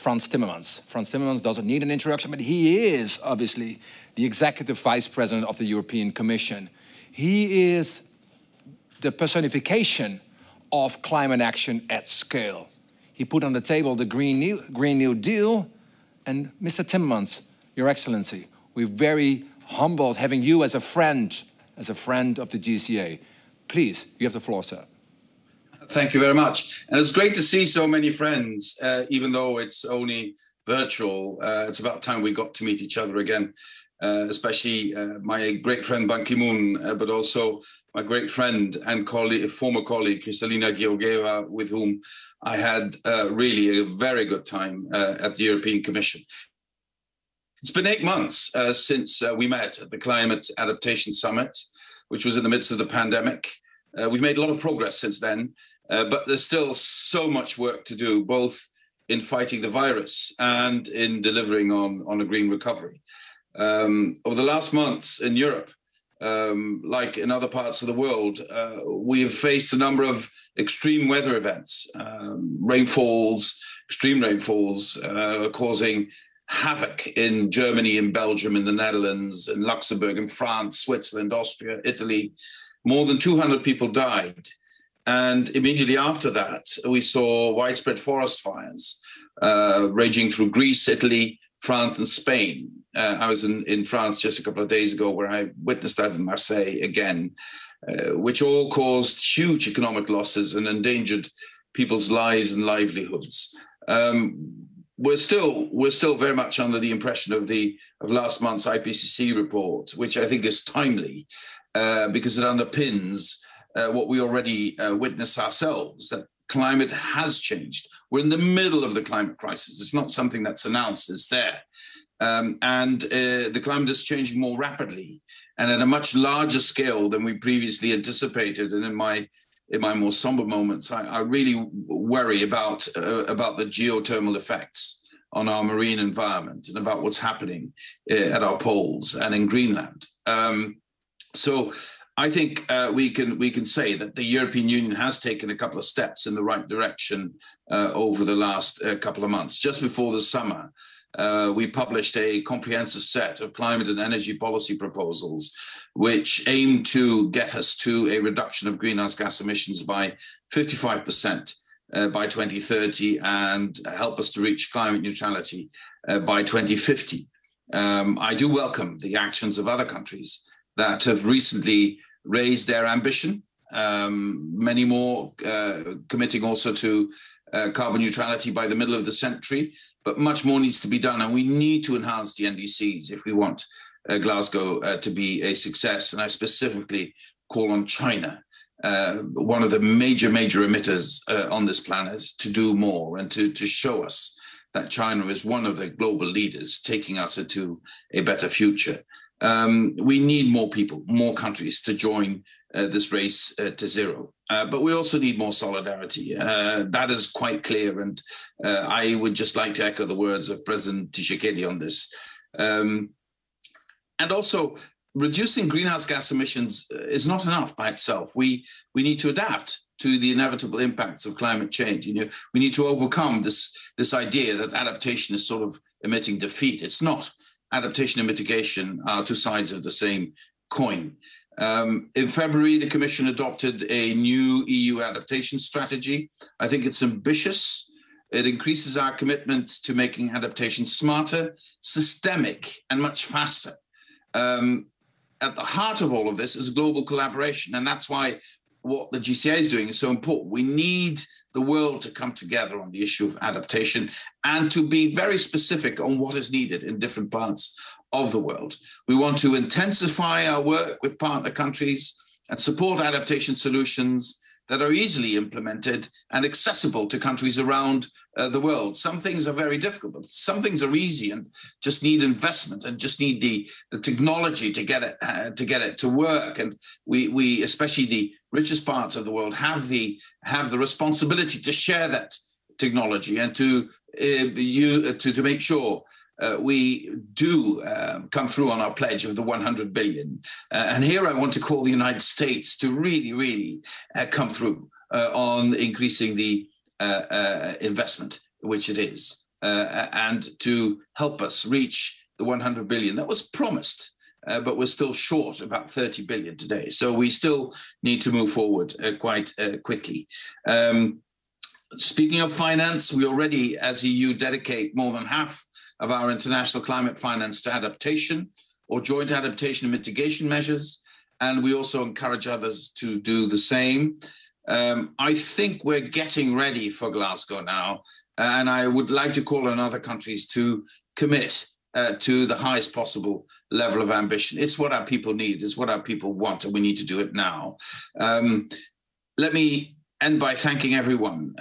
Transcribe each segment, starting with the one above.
Frans Timmermans. Frans Timmermans doesn't need an introduction, but he is obviously the executive vice president of the European Commission. He is the personification of climate action at scale. He put on the table the Green New Deal, and Mr. Timmermans, Your Excellency, we're very humbled having you as a friend of the GCA. Please, you have the floor, sir. Thank you very much. And it's great to see so many friends, even though it's only virtual. It's about time we got to meet each other again, especially my great friend Ban Ki-moon, but also my great friend and former colleague, Kristalina Georgieva, with whom I had really a very good time at the European Commission. It's been 8 months since we met at the Climate Adaptation Summit, which was in the midst of the pandemic. We've made a lot of progress since then, but there's still so much work to do, both in fighting the virus and in delivering on a green recovery. Over the last months in Europe, like in other parts of the world, we have faced a number of extreme weather events, extreme rainfalls, causing havoc in Germany, in Belgium, in the Netherlands, in Luxembourg, in France, Switzerland, Austria, Italy. More than 200 people died. And immediately after that, we saw widespread forest fires raging through Greece, Italy, France, and Spain. I was in France just a couple of days ago, where I witnessed that in Marseille again, which all caused huge economic losses and endangered people's lives and livelihoods. We're still very much under the impression of last month's IPCC report, which I think is timely because it underpins what we already witness ourselves, that climate has changed. We're in the middle of the climate crisis. It's not something that's announced, it's there. The climate is changing more rapidly and at a much larger scale than we previously anticipated. And in my more somber moments, I really worry about the geothermal effects on our marine environment and about what's happening at our poles and in Greenland. So I think we can say that the European Union has taken a couple of steps in the right direction over the last couple of months. Just before the summer, we published a comprehensive set of climate and energy policy proposals, which aim to get us to a reduction of greenhouse gas emissions by 55% by 2030 and help us to reach climate neutrality by 2050. I do welcome the actions of other countries that have recently raised their ambition, many more committing also to carbon neutrality by the middle of the century, but much more needs to be done. And we need to enhance the NDCs if we want Glasgow to be a success. And I specifically call on China, one of the major emitters on this planet, to do more and to show us that China is one of the global leaders taking us into a better future. We need more people, more countries to join this race to zero. But we also need more solidarity. That is quite clear. And I would just like to echo the words of President Tshisekedi on this. And also, reducing greenhouse gas emissions is not enough by itself. We need to adapt to the inevitable impacts of climate change. You know, we need to overcome this idea that adaptation is sort of emitting defeat. It's not. Adaptation and mitigation are two sides of the same coin. In February, the Commission adopted a new EU adaptation strategy. I think it's ambitious. It increases our commitment to making adaptation smarter, systemic, and much faster. At the heart of all of this is global collaboration, and that's why what the GCA is doing is so important. We need the world to come together on the issue of adaptation and to be very specific on what is needed in different parts of the world. We want to intensify our work with partner countries and support adaptation solutions that are easily implemented and accessible to countries around the world. Some things are very difficult, but some things are easy and just need investment and just need the technology to get it to work. And we especially the richest parts of the world have the responsibility to share that technology and to make sure we do come through on our pledge of the 100 billion. And here I want to call the United States to really come through on increasing the investment, which it is. and to help us reach the 100 billion that was promised, but we're still short about 30 billion today. So we still need to move forward quite quickly. Speaking of finance, we already, as EU, dedicate more than half of our international climate finance to adaptation or joint adaptation and mitigation measures. And we also encourage others to do the same. I think we're getting ready for Glasgow now. And I would like to call on other countries to commit to the highest possible level of ambition. It's what our people need, it's what our people want, and we need to do it now. Let me end by thanking everyone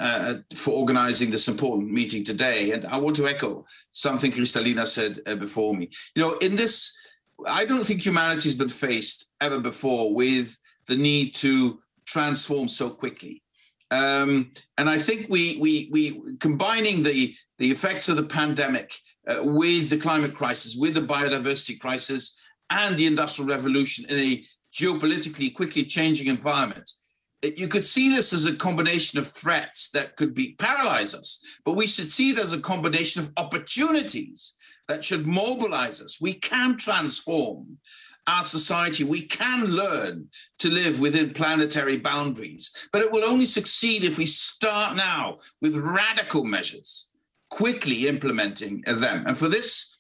for organizing this important meeting today. And I want to echo something Kristalina said before me. You know, in this, I don't think humanity has been faced ever before with the need to transform so quickly. And I think we combining the effects of the pandemic with the climate crisis, with the biodiversity crisis and the industrial revolution in a geopolitically quickly changing environment, you could see this as a combination of threats that could paralyze us, but we should see it as a combination of opportunities that should mobilize us. We can transform our society. We can learn to live within planetary boundaries, but it will only succeed if we start now with radical measures, quickly implementing them. And for this,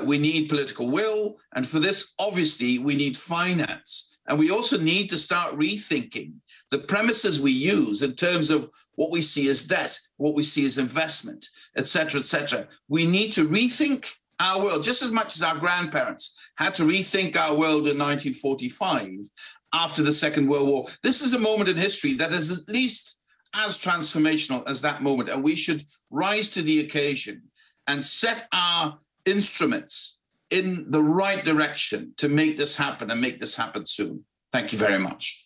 we need political will. And for this, obviously, we need finance. And we also need to start rethinking the premises we use in terms of what we see as debt, what we see as investment, et cetera, et cetera. We need to rethink our world just as much as our grandparents had to rethink our world in 1945 after the Second World War. This is a moment in history that is at least as transformational as that moment. And we should rise to the occasion and set our instruments in the right direction to make this happen and make this happen soon. Thank you very much.